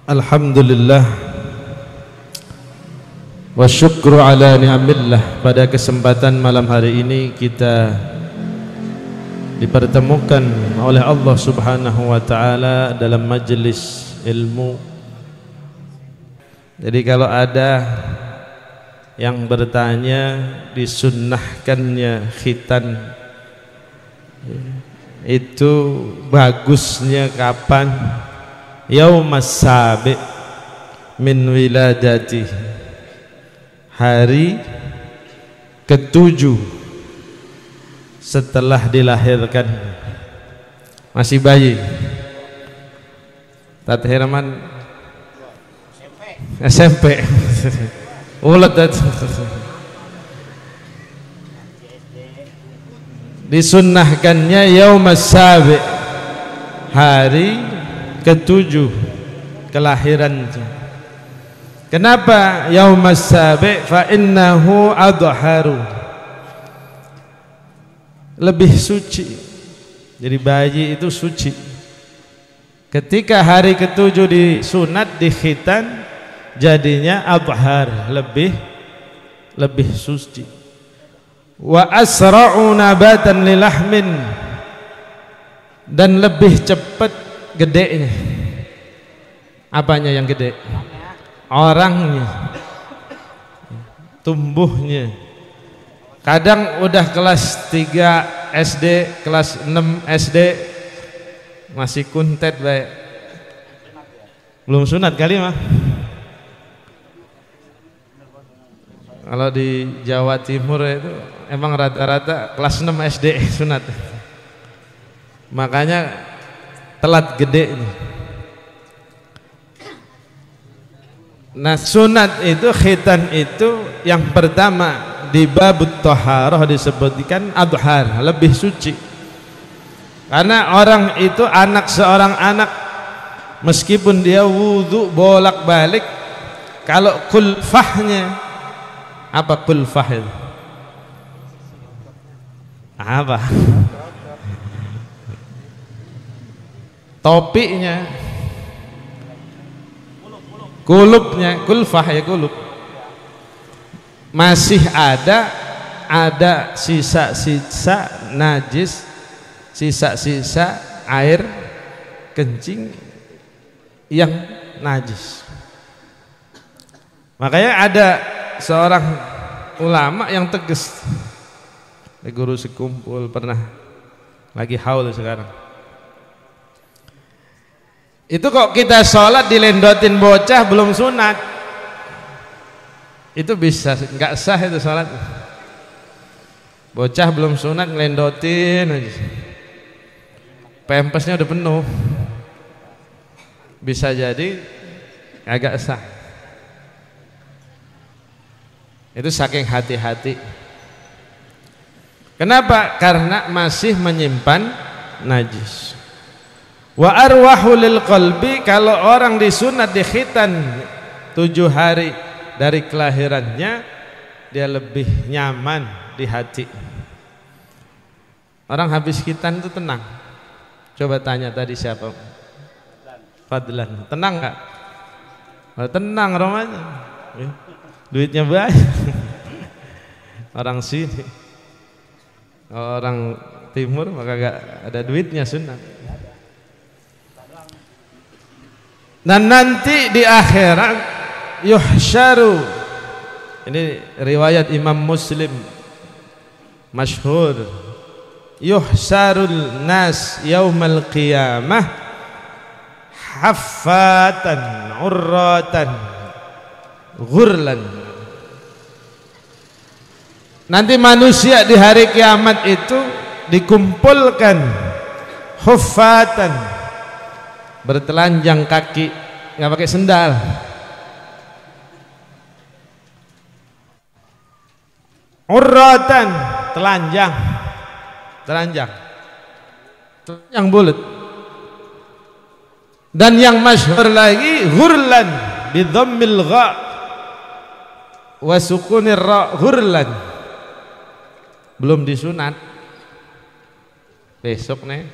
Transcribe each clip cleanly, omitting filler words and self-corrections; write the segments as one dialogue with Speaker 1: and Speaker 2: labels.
Speaker 1: Alhamdulillah wa syukru ala ni'amillah. Pada kesempatan malam hari ini kita dipertemukan oleh Allah Subhanahu wa taala dalam majelis ilmu. Jadi kalau ada yang bertanya disunnahkannya khitan itu bagusnya kapan? Yaumas sabi' min wiladati, hari ke-7 setelah dilahirkan, masih bayi. Tat Herman SMP ulet disunnahkannya yaumas sabi', hari ke-7 kelahiran. Kenapa yaumas sabi'? Fa innahu adharu, lebih suci. Jadi bayi itu suci. Ketika hari ke-7 disunat, dikhitan, jadinya adhar, lebih suci. Wa asra'u nabatan lilahmin, dan lebih cepat gedenya. Apanya yang gede? Orangnya, tumbuhnya. Kadang udah kelas 3 SD, kelas 6 SD masih kuntet baik, belum sunat kali mah. Kalau di Jawa Timur itu emang rata-rata kelas 6 SD sunat, makanya telat gede. Nah, sunat itu, khitan itu yang pertama di babut thaharah disebutkan adhar, lebih suci. Karena orang itu, seorang anak meskipun dia wudu bolak-balik, kalau kulfahnya, apa kulfah itu? Apa? Topinya, kulupnya, kulfah ya, kulub, masih ada sisa-sisa najis, sisa-sisa air kencing yang najis. Makanya ada seorang ulama yang tegas, guru sekumpul, pernah lagi haul sekarang. Itu kok kita sholat dilendotin bocah belum sunat, itu bisa nggak sah itu sholat. Bocah belum sunat ngelendotin aja, pempesnya udah penuh, bisa jadi agak sah. Itu saking hati-hati. Kenapa? Karena masih menyimpan najis. Wa arwahu lil qalbi, kalau orang disunat dikhitan 7 hari dari kelahirannya, dia lebih nyaman di hati. Orang habis khitan itu tenang. Coba tanya tadi siapa? Fadlan, tenang nggak? Tenang romanya, duitnya banyak. Orang sini, orang timur maka gak ada duitnya sunat. Dan nanti di akhirat yuhsyaru, ini riwayat Imam Muslim masyhur, yuhsyarul nas yaumal qiyamah haffatan urratan ghurlan. Nanti manusia di hari kiamat itu dikumpulkan huffatan, bertelanjang kaki, nggak pakai sendal, urratan, telanjang bulat. Dan yang masyhur lagi ghurlan bi dhammil gha wa sukunir ra, ghurlan, belum disunat, besok nih,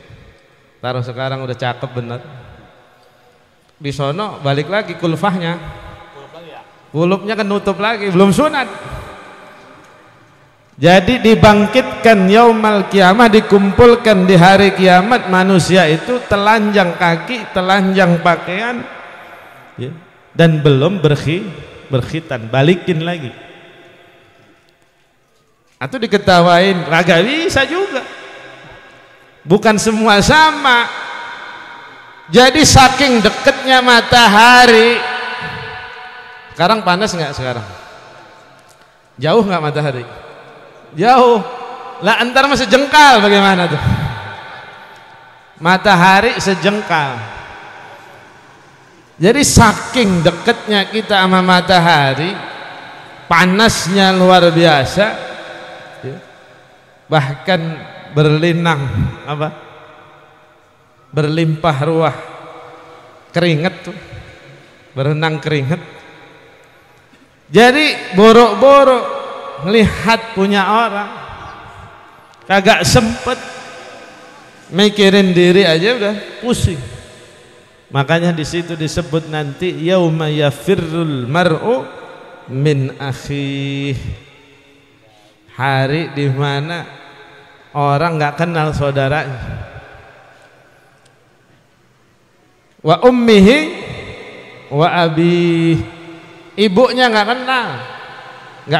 Speaker 1: taruh sekarang udah cakep bener. di sono balik lagi kulfahnya, kulupnya kan nutup lagi, belum sunat. Jadi dibangkitkan yaumal kiamah, dikumpulkan di hari kiamat manusia itu telanjang kaki, telanjang pakaian, ya, dan belum berkhitan, balikin lagi. Atau diketawain, kagak bisa juga. Bukan semua sama. Jadi saking deketnya matahari. Sekarang panas nggak sekarang? Jauh nggak matahari? Jauh. Lah antar masih sejengkal bagaimana tuh? Matahari sejengkal. Jadi saking deketnya kita sama matahari, panasnya luar biasa, ya. Bahkan berlinang apa? Berlimpah ruah keringat tuh, berenang keringat. Jadi borok-borok melihat punya orang, kagak sempet mikirin diri aja udah pusing. Makanya di situ disebut nanti yauma yafirrul mar'u min akhih, hari di mana orang nggak kenal saudaranya. Wa ummihi wa abi, ibunya nggak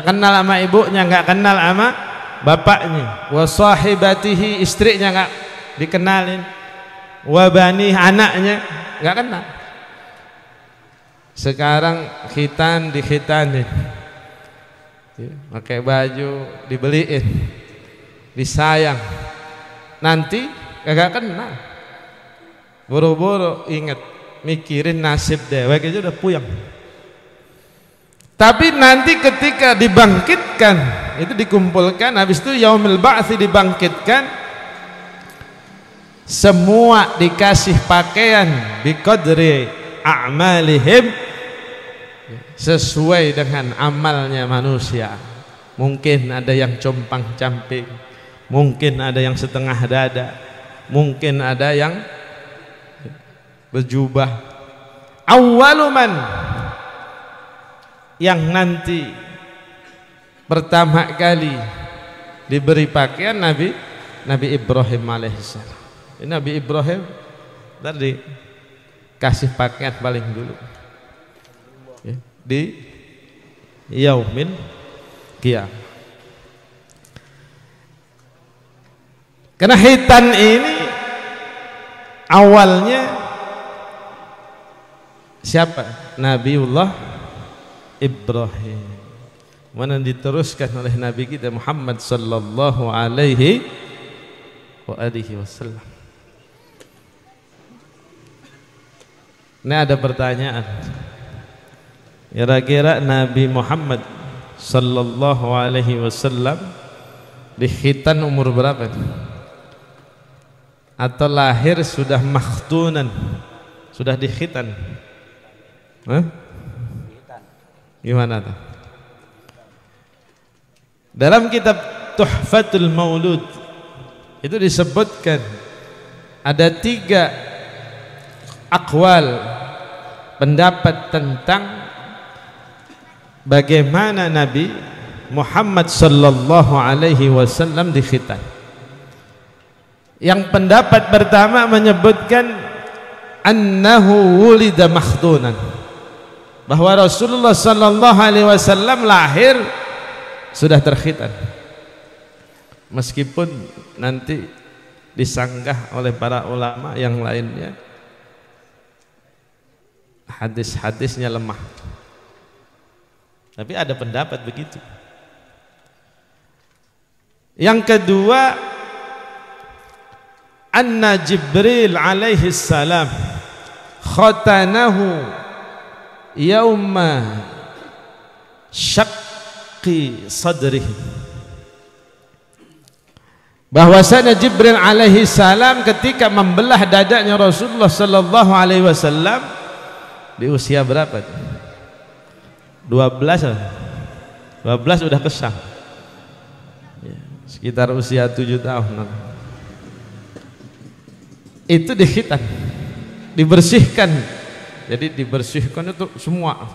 Speaker 1: kenal sama ibunya, nggak kenal sama bapaknya. Wa sahibatihi, istrinya nggak dikenalin. Wa bani, anaknya nggak kenal. Sekarang khitan dikhitanin, pakai baju dibeliin, disayang, nanti kagak kenal. Boro-boro inget mikirin nasib dewek aja udah puyeng. Tapi nanti ketika dibangkitkan, itu dikumpulkan, habis itu yaumil ba'tsi dibangkitkan, semua dikasih pakaian biqadri a'malihim, sesuai dengan amalnya manusia. Mungkin ada yang compang-camping, mungkin ada yang setengah dada, mungkin ada yang berjubah. Awwaluman, yang nanti pertama kali diberi pakaian Nabi Ibrahim alaihissalam. Ini Nabi Ibrahim tadi kasih pakaian paling dulu, ya, di yaumil qiyamah. Karena hitan ini awalnya siapa? Nabiullah Ibrahim, mana diteruskan oleh Nabi kita Muhammad sallallahu alaihi wasallam. Ini ada pertanyaan, kira-kira Nabi Muhammad sallallahu alaihi wasallam dikhitan umur berapa? Atau lahir sudah makhtunan, sudah dikhitan? Gimana tuh? Dalam kitab Tuhfatul Maulud itu disebutkan ada 3 aqwal, pendapat tentang bagaimana Nabi Muhammad sallallahu alaihi wasallam dikhitan. Yang pendapat pertama menyebutkan annahu wulida makhtunan, bahwa Rasulullah sallallahu alaihi wasallam lahir sudah terkhitan, meskipun nanti disanggah oleh para ulama yang lainnya hadis-hadisnya lemah, tapi ada pendapat begitu. Yang kedua, anna Jibril alaihi salam khatanahu yauma syaqqi sadrihi, bahwasanya Jibril alaihi salam ketika membelah dadanya Rasulullah sallallahu alaihi wasallam di usia berapa? 12 udah kesang, ya, sekitar usia 7 tahun. Itu dikhitan, dibersihkan Jadi dibersihkan itu semua.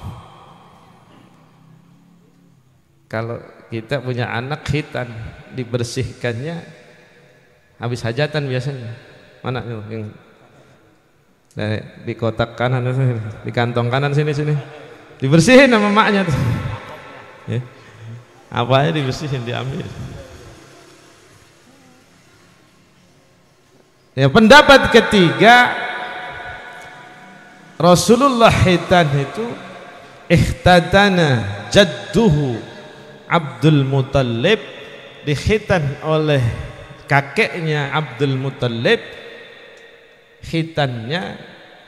Speaker 1: Kalau kita punya anak khitan, dibersihkannya habis hajatan biasanya. Mana yang di kotak kanan, di kantong kanan sini, dibersihin sama maknya tuh. Ya. Apa aja dibersihin, diambil. Ya, pendapat ketiga, Rasulullah khitan itu ikhtatana jadduhu Abdul Muttalib, dikhitan oleh kakeknya Abdul Muttalib. Khitannya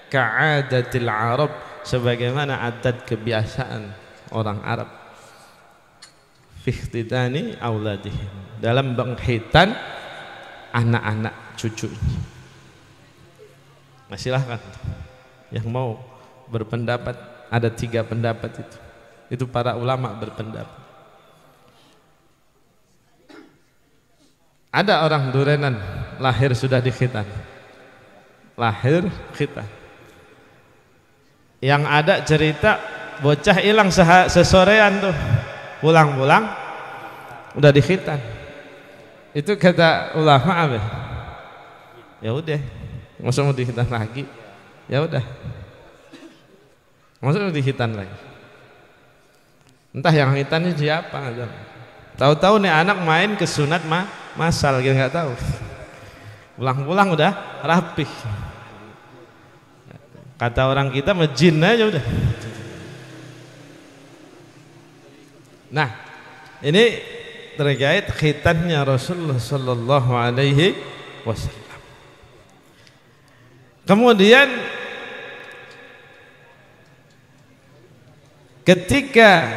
Speaker 1: ka'adatil Arab, sebagaimana adat kebiasaan orang Arab. Fi ikhtitani auladihim, dalam mengkhitan anak-anak cucunya. Nah, silahkan yang mau berpendapat, ada 3 pendapat itu para ulama berpendapat. Ada orang Durenan lahir sudah dikhitan, lahir khitan. Yang ada cerita bocah hilang sesorean tuh, pulang-pulang udah dikhitan. Itu kata ulama apa? Ya udah, masa mau dikhitan lagi? Ya udah, masa mau dikhitan lagi? Entah yang khitannya siapa, tahu-tahu nih anak main ke sunat masal, kita nggak tahu. Pulang-pulang udah rapih. Kata orang kita majin aja udah. Nah, ini terkait khitannya Rasulullah sallallahu alaihi wasallam. Kemudian ketika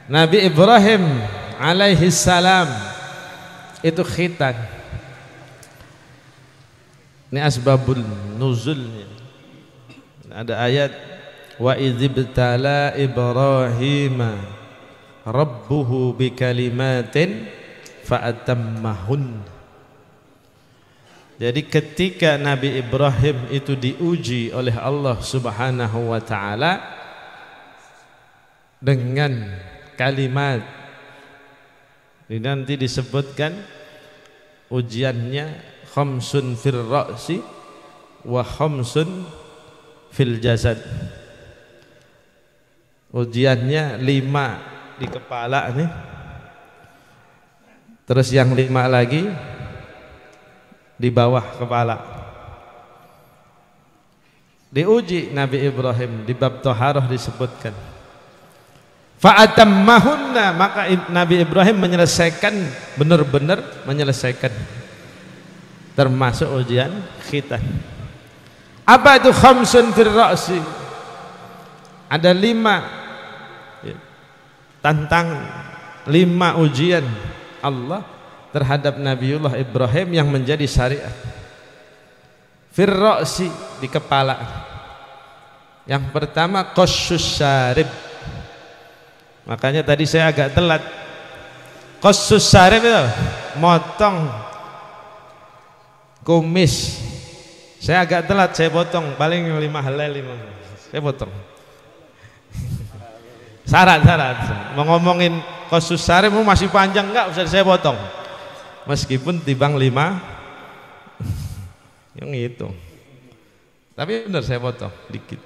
Speaker 1: Nabi Ibrahim alaihi salam itu khitan, ini asbabul nuzulnya. Ada ayat wa idzibtala Ibrahima rabbuhu bikalimatin fa'atammahun. Jadi ketika Nabi Ibrahim itu diuji oleh Allah Subhanahu wa taala dengan kalimat, ini nanti disebutkan ujiannya khamsun fir ra'si wa khamsun fil jasad. Ujiannya 5 di kepala nih, terus yang 5 lagi di bawah kepala. Diuji Nabi Ibrahim, di bab Thaharah disebutkan fa'atammahunna, maka Nabi Ibrahim menyelesaikan, benar-benar menyelesaikan, termasuk ujian khitan. Apa itu khamsun fir ra'si? Ada 5 tantangan, 5 ujian Allah terhadap Nabiullah Ibrahim yang menjadi syariat. Fir ra'si, di kepala. Yang pertama qassus syarib. Makanya tadi saya agak telat. Qassus syarib itu motong kumis. Saya agak telat, saya potong paling 5 helai, 5. Saya potong. Syarat. Mau ngomongin qassus syarib masih panjang, enggak usah saya potong. Meskipun timbang 5 yang itu. Tapi benar saya potong dikit.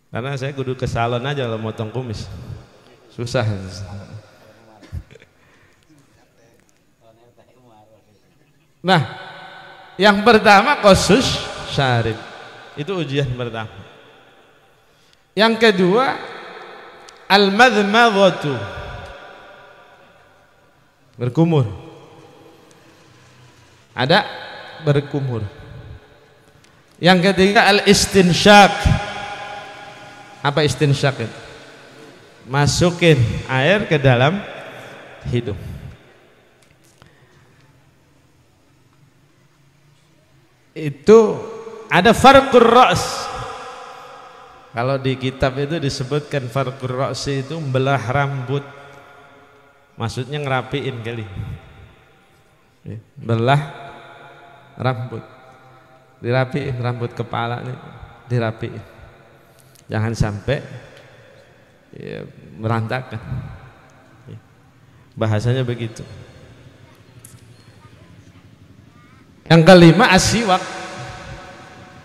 Speaker 1: Karena saya kudu ke salon aja kalau motong kumis. Susah. Nah, yang pertama qassus syarib. Itu ujian pertama. Yang kedua al-madmadhatu, berkumur. Ada berkumur. Yang ketiga al-istinsyaq. Apa istinsyaq itu? Masukin air ke dalam hidung. Itu ada farqur ra's. Kalau di kitab itu disebutkan farqur ra's itu membelah rambut. Maksudnya ngerapiin kali. Belah rambut. dirapiin rambut kepala nih, dirapiin, jangan sampai ya, berantakan. Bahasanya begitu. Yang kelima asyiwak.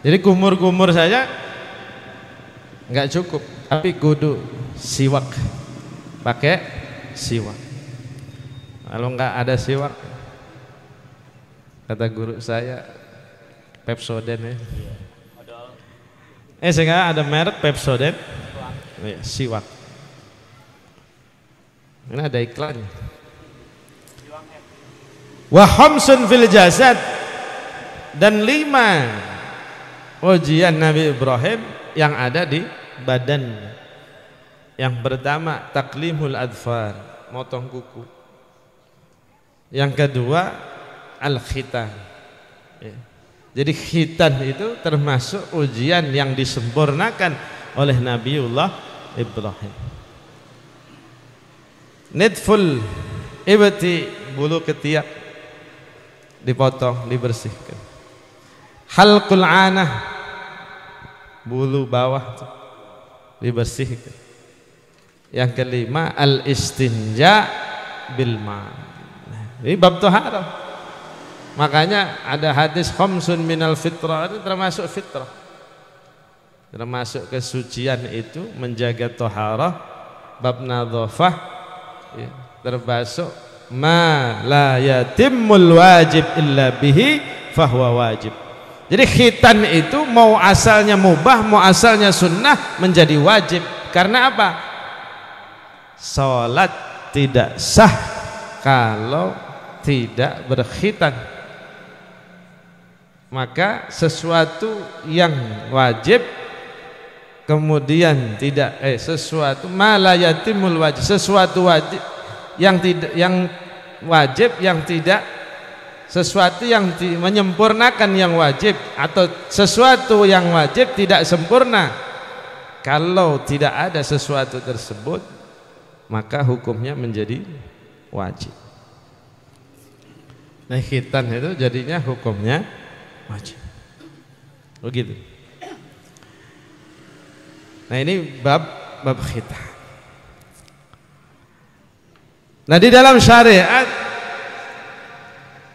Speaker 1: Jadi kumur-kumur saja nggak cukup, tapi kudu siwak, pakai siwak. Kalau nggak ada siwak, kata guru saya Pepsodent ya. Sekarang ada merek Pepsodent, ya, siwak. Ini ada iklannya. Wa khamsun fil jasad, dan 5 ujian Nabi Ibrahim yang ada di badan. Yang pertama taklimul adfar, motong kuku. Yang kedua al-khitan. Ya. Jadi khitan itu termasuk ujian yang disempurnakan oleh Nabiullah Ibrahim. Nitful ibti, bulu ketiak dipotong, dibersihkan. Halqul anah, bulu bawah dibersihkan. Yang kelima al-istinja bil ma. Ini bab taharah. Makanya ada hadis khamsun minal fitrah, itu termasuk fitrah. Termasuk kesucian itu menjaga taharah, bab nadhafah, ya, termasuk ma la yatimmul wajib illa bihi fahuwa wajib. Jadi khitan itu mau asalnya mubah, mau asalnya sunnah, menjadi wajib. Karena apa? Salat tidak sah kalau tidak berkhitan. Maka sesuatu yang wajib kemudian tidak sesuatu ma la yatimul wajib, sesuatu wajib yang tidak, yang wajib yang tidak, sesuatu yang menyempurnakan yang wajib, atau sesuatu yang wajib tidak sempurna. Kalau tidak ada sesuatu tersebut, maka hukumnya menjadi wajib. Nah, khitan itu jadinya hukumnya wajib. Begitu. Nah, ini bab khitan. Nah, di dalam syariat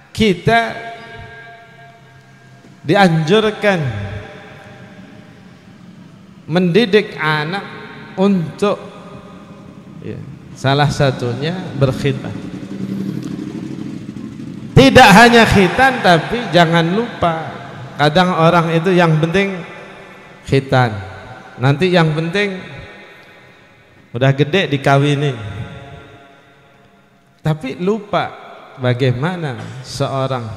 Speaker 1: kita dianjurkan mendidik anak untuk ya, salah satunya berkhitan. Tidak hanya khitan, tapi jangan lupa, kadang orang itu yang penting khitan, nanti yang penting udah gede dikawini, tapi lupa bagaimana seorang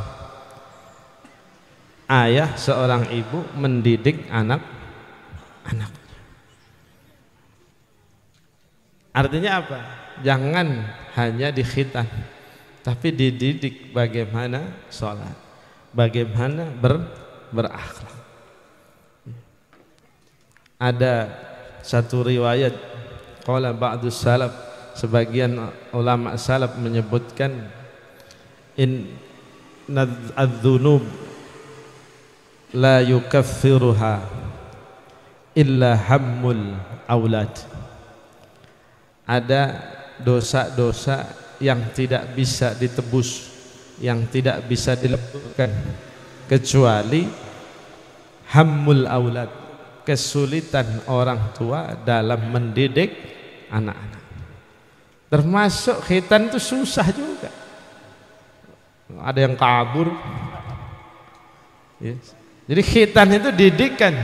Speaker 1: ayah, seorang ibu mendidik anak-anaknya. Artinya apa? Jangan hanya dikhitan, tapi dididik bagaimana sholat, bagaimana berakhlak. Ada satu riwayat, qala ba'dus salaf, sebagian ulama salaf menyebutkan, inna adz-dzunub la yukaffiruha illa hammul aulad. Ada dosa-dosa yang tidak bisa ditebus, yang tidak bisa dileburkan, kecuali hammul aulad, kesulitan orang tua dalam mendidik anak-anak. Termasuk khitan itu susah juga. Ada yang kabur. Yes. Jadi khitan itu didikan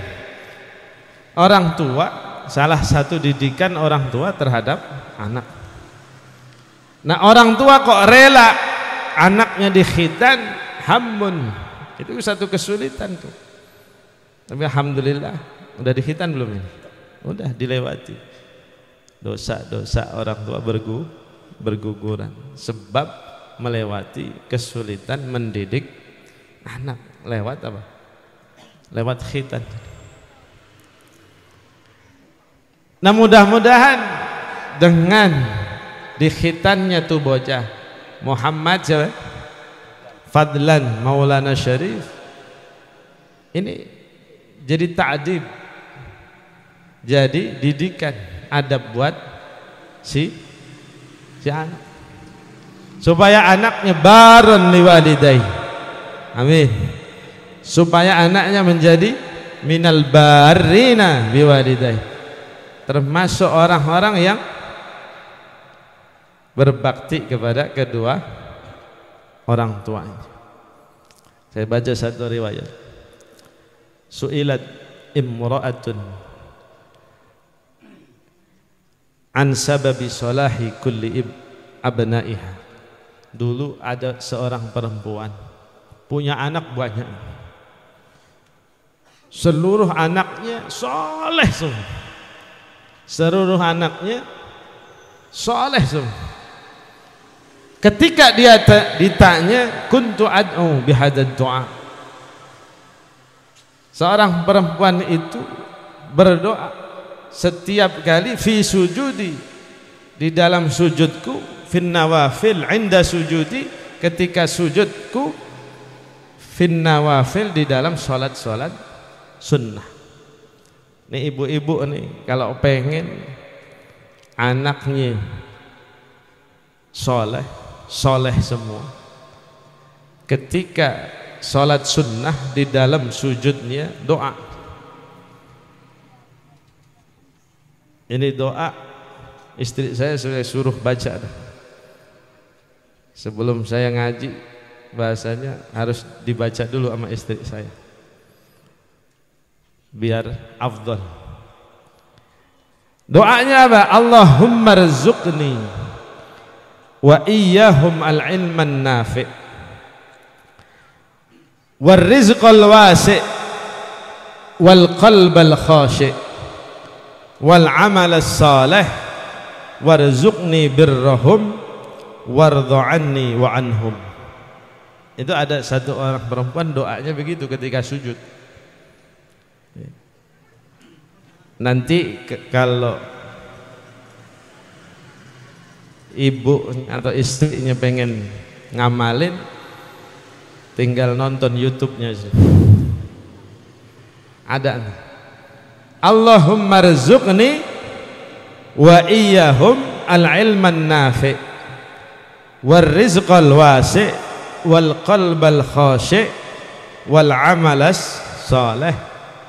Speaker 1: orang tua, salah satu didikan orang tua terhadap anak. Nah, orang tua kok rela anaknya dikhitan, hammun, itu satu kesulitan tuh. Tapi alhamdulillah udah dikhitan belum ini? Udah dilewati. Dosa-dosa orang tua berguguran sebab melewati kesulitan mendidik anak lewat apa? Lewat khitan. Nah, mudah-mudahan dengan dikhitannya tuh bocah Muhammad Fadlan Maulana Syarif, Ini jadi ta'dib, jadi didikan, adab buat si anak, supaya anaknya barun liwalidayhi, amin, supaya anaknya menjadi minal barina biwalidayhi, termasuk orang-orang yang berbakti kepada kedua orang tuanya. Saya baca satu riwayat, su'ilat imra'atun an sababi salahi kulli abnaiha. Dulu ada seorang perempuan punya anak banyak, seluruh anaknya soleh semua, seluruh anaknya soleh semua. Ketika dia ditanya, kuntu ad'u bihadzal du'a, seorang perempuan itu berdoa setiap kali fi sujudi, di dalam sujudku, fin nawafil inda sujudi, ketika sujudku, fin nawafil, di dalam sholat-sholat sunnah. Ini ibu-ibu nih kalau pengen anaknya soleh semua, ketika sholat sunnah di dalam sujudnya doa. Ini doa istri saya suruh baca dah. Sebelum saya ngaji, bahasanya harus dibaca dulu sama istri saya biar afdal. Doanya apa? Allahumma rzuqni wa iyyahum al-ilman nafi' wal rizqal wasi' wal qalbal khashi' wal amal salih warzuqni birrahum wardha anni wa anhum. Itu ada satu orang perempuan doanya begitu ketika sujud. Nanti kalau ibu atau istrinya pengen ngamalin, tinggal nonton YouTube-nya sih. Ada Allahumma rzuqni wa iyyahum al-ilman nafi' wal rizqal wasi' wal qalbal khashi' wal amalas salih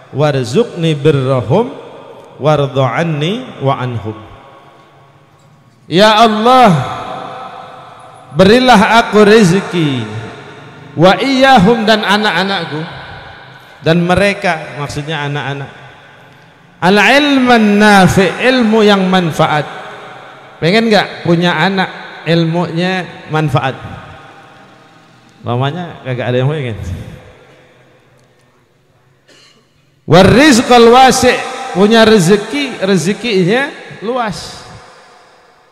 Speaker 1: warzuqni birrahum wardha anni wa anhum. Ya Allah, berilah aku rezeki, wa iyyahum, dan anak-anakku, dan mereka, maksudnya anak-anak, al-ilman nafi', ilmu yang manfaat. Pengen gak punya anak ilmunya manfaat? Mamanya kagak ada yang pengen. Warizqal wasi', punya rezeki, rezekinya luas.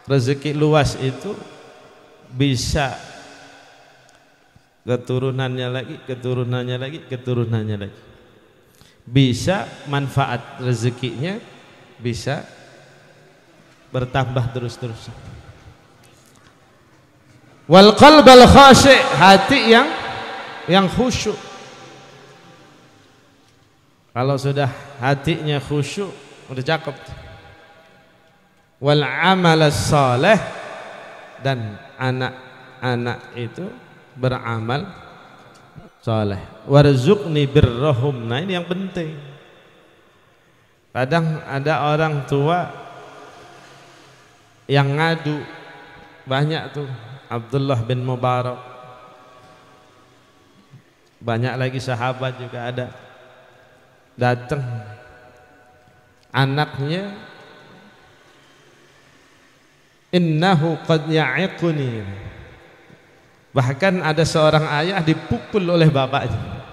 Speaker 1: Rezeki luas itu bisa keturunannya lagi, keturunannya lagi, keturunannya lagi. Bisa manfaat rezekinya bisa bertambah terus-terusan. Wal qalbal khashi', hati yang khusyuk. Kalau sudah hatinya khusyuk, udah cakep. Wal amal salih, dan anak-anak itu beramal saleh. Warzuqni birrahum. Nah ini yang penting. Kadang ada orang tua yang ngadu, banyak tuh, Abdullah bin Mubarak, banyak lagi sahabat juga ada, datang anaknya, innahu qad ya'iquni. Bahkan ada seorang ayah dipukul oleh bapaknya.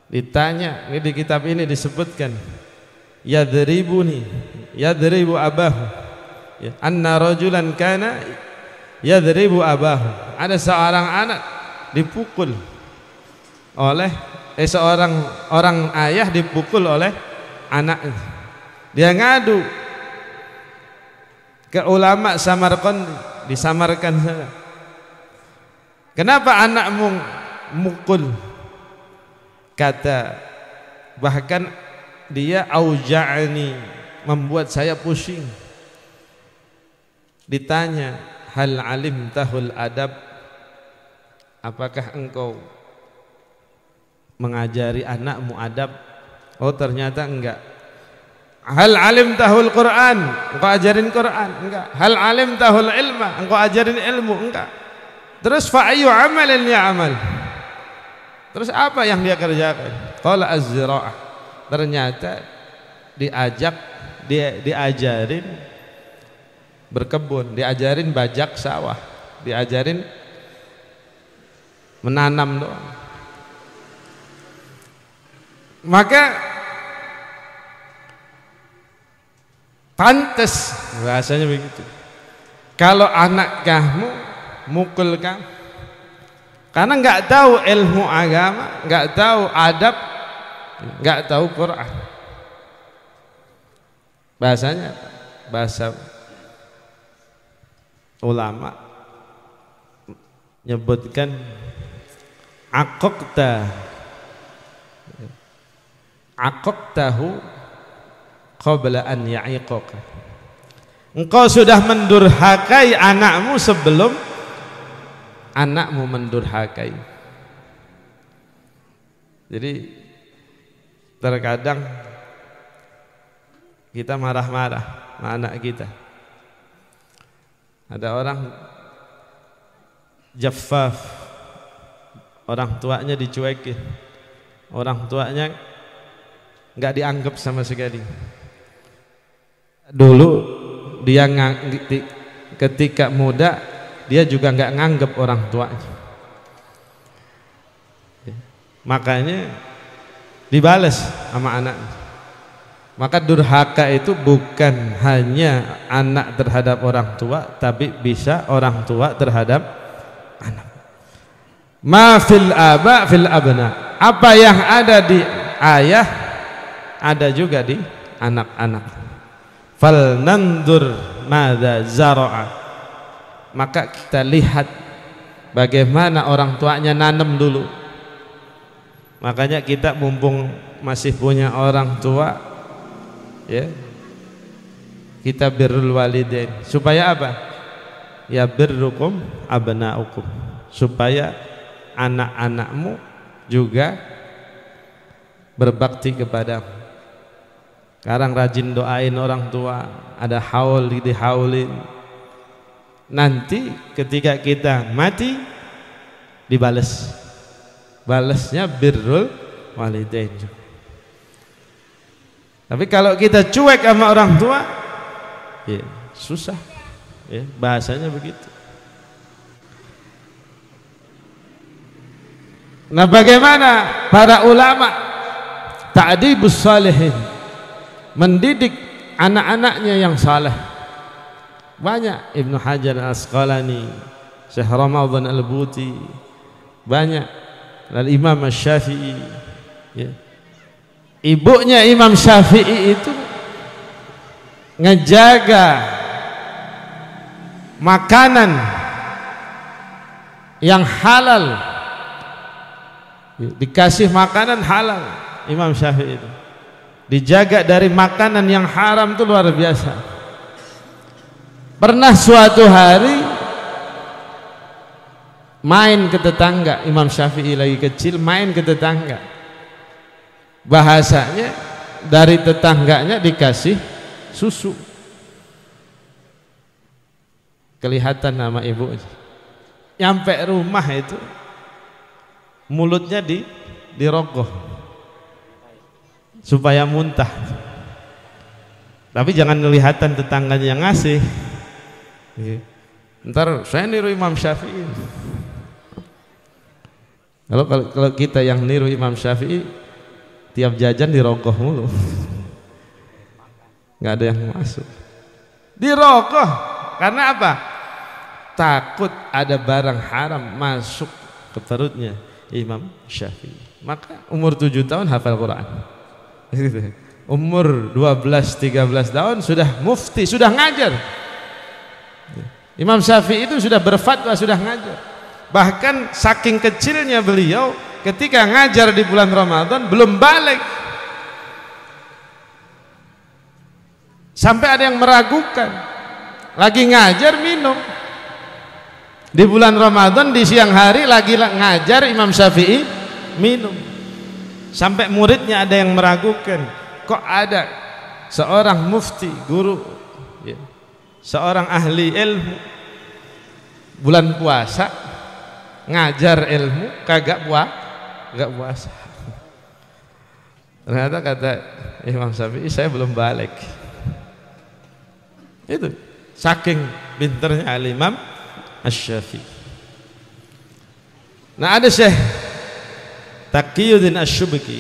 Speaker 1: Ditanya, ini di kitab ini disebutkan, yadribuni, yadribu abahu, anna rajulan kana yadribu abahu. Ada seorang anak dipukul oleh seorang orang ayah dipukul oleh anaknya. Dia ngadu ke ulama Samarkand, disamarkan sana. Kenapa anakmu mukul? kata, bahkan dia auja'ani, membuat saya pusing. Ditanya, hal alimtahul adab, apakah engkau mengajari anakmu adab? Oh ternyata enggak. Hal alimtahul Quran, engkau ajarin Quran? Enggak. Hal alimtahul ilma, engkau ajarin ilmu? Enggak. Terus fa ayyu amalin ya'mal, terus apa yang dia kerjakan? Qala az-zira'ah, ternyata diajarin berkebun, diajarin bajak sawah, diajarin menanam doang. Maka pantas bahasanya begitu. Kalau anak kamu mukul kamu karena nggak tahu ilmu agama, nggak tahu adab, nggak tahu Quran. Bahasanya bahasa ulama menyebutkan aqaqtahu qabla an ya'iqaka, engkau sudah mendurhakai anakmu sebelum anakmu mendurhakai. Jadi terkadang kita marah-marah sama anak kita. Ada orang jaffaf, orang tuanya dicuekin, orang tuanya nggak dianggap sama sekali. Dulu dia ketika muda dia juga nggak nganggep orang tuanya, makanya dibales sama anak. Maka durhaka itu bukan hanya anak terhadap orang tua, tapi bisa orang tua terhadap anak. Ma fil aba fil abna, apa yang ada di ayah ada juga di anak-anak. Fal nandur madza zara'a, maka kita lihat bagaimana orang tuanya nanam dulu. Makanya kita mumpung masih punya orang tua, ya, kita birrul walidain. Supaya apa? Ya birrukum abnaukum, supaya anak-anakmu juga berbakti kepadamu. Sekarang rajin doain orang tua, ada haul dihaulin. Nanti ketika kita mati dibales, balasnya birrul walidain. Tapi kalau kita cuek sama orang tua, ya susah, ya, bahasanya begitu. Nah, bagaimana para ulama ta'dibus salihin, mendidik anak-anaknya yang saleh? Banyak, Ibnu Hajar Al-Asqalani, Syekh Ramadan Al-Buti, banyak, Al-Imam Asy-Syafi'i, ya. Ibunya Imam Syafi'i itu ngejaga makanan yang halal, dikasih makanan halal. Imam Syafi'i itu dijaga dari makanan yang haram, itu luar biasa. Pernah suatu hari main ke tetangga, Imam Syafi'i lagi kecil main ke tetangga, bahasanya dari tetangganya dikasih susu, kelihatan nama ibunya. Nyampe rumah itu mulutnya dirogoh supaya muntah, tapi jangan kelihatan tetangganya yang ngasih. Ntar saya niru Imam Syafi'i. Kalau kita yang niru Imam Syafi'i, tiap jajan dirogoh mulu, nggak ada yang masuk. Dirogoh karena apa? Takut ada barang haram masuk ke perutnya Imam Syafi'i. Maka umur 7 tahun hafal Quran. Umur 12-13 tahun sudah mufti, sudah ngajar. Imam Syafi'i itu sudah berfatwa, sudah ngajar. Bahkan saking kecilnya beliau, ketika ngajar di bulan Ramadan belum balik. Sampai ada yang meragukan, lagi ngajar minum di bulan Ramadan, di siang hari lagi ngajar Imam Syafi'i minum. Sampai muridnya ada yang meragukan, kok ada seorang mufti, guru, seorang ahli ilmu, bulan puasa ngajar ilmu kagak puasa. Ternyata kata Imam Syafi'i, saya belum balik. Itu saking pinternya Al-Imam Asy-Syafi'i. Nah, ada Syekh Taqiyuddin Asy-Syubki,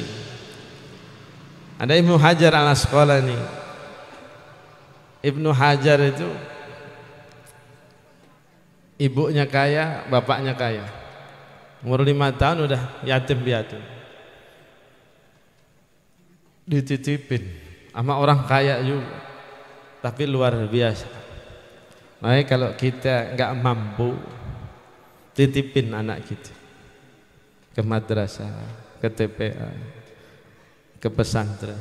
Speaker 1: ada Ibnu Hajar Al-Asqalani. Ibnu Hajar itu ibunya kaya, bapaknya kaya. Umur 5 tahun udah yatim piatu, dititipin sama orang kaya juga, tapi luar biasa. Makanya kalau kita nggak mampu, titipin anak kita ke madrasah, ke TPA, ke pesantren.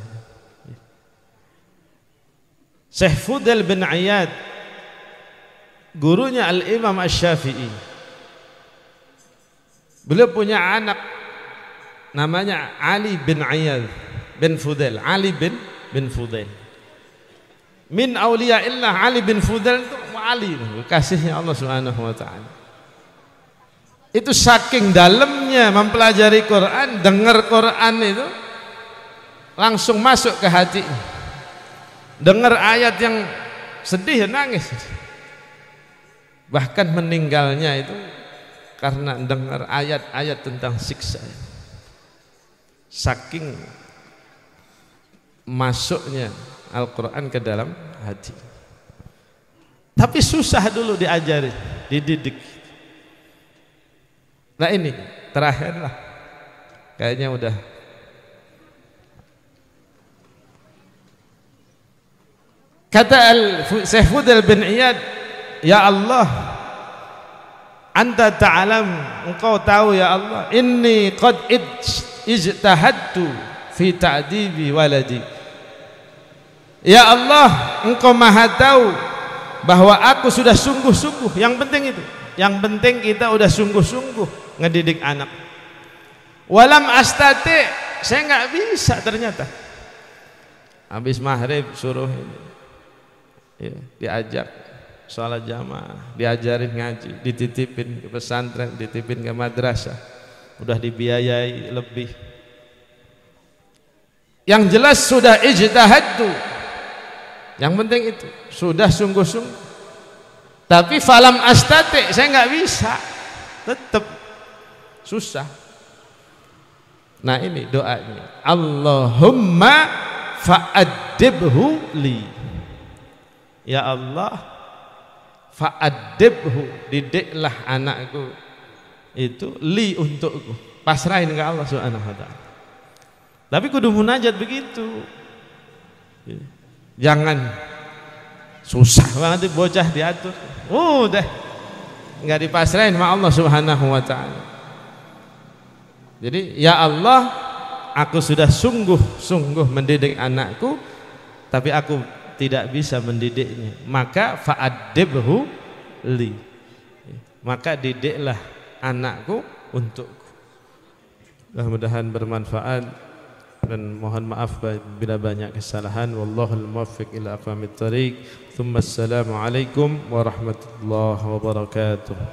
Speaker 1: Syekh Fudail bin Iyad, gurunya Al-Imam Asy-Syafi'i, beliau punya anak namanya Ali bin Iyad bin Fudail. Ali bin Fudail min auliyaillah. Ali bin Fudail itu wali, kasihnya Allah Subhanahu wa taala. Itu saking dalamnya mempelajari Quran, dengar Quran itu langsung masuk ke hati. Dengar ayat yang sedih nangis. Bahkan meninggalnya itu karena dengar ayat-ayat tentang siksa. Saking masuknya Al-Quran ke dalam hati. Tapi susah dulu diajari, dididik. Nah ini terakhir lah, kayaknya udah. Kata Syekh Fudail bin Iyad, ya Allah, Anta ta'alam, engkau tahu ya Allah, inni qad ijtahadtu fi ta'dibi waladi. Ya Allah, engkau maha tahu bahwa aku sudah sungguh-sungguh. Yang penting itu, yang penting kita udah sungguh-sungguh ngedidik anak. Walam astati, saya nggak bisa ternyata. Habis maghrib suruh ini, ya, diajak sholat jamaah, diajarin ngaji, dititipin ke pesantren, dititipin ke madrasah, udah dibiayai lebih. Yang jelas sudah ijtihad, yang penting itu sudah sungguh-sungguh. Tapi falam astati, saya nggak bisa, tetap susah. Nah ini doanya, Allahumma fa'addibhu li. Ya Allah, fa'addibhu, didiklah anakku itu li, untukku, pasrahin ke Allah Subhanahu wa taala. Tapi kudu munajat begitu. Jangan susah banget bocah diatur. Udah enggak dipasrahin sama Allah Subhanahu wa taala. Jadi ya Allah, aku sudah sungguh-sungguh mendidik anakku, tapi aku tidak bisa mendidiknya, maka fa'addibhu li, maka didiklah anakku untukku. Mudah-mudahan bermanfaat dan mohon maaf bila banyak kesalahan. Wallahul muwaffiq ila aqwamit thariq. Assalamualaikum warahmatullahi wabarakatuh.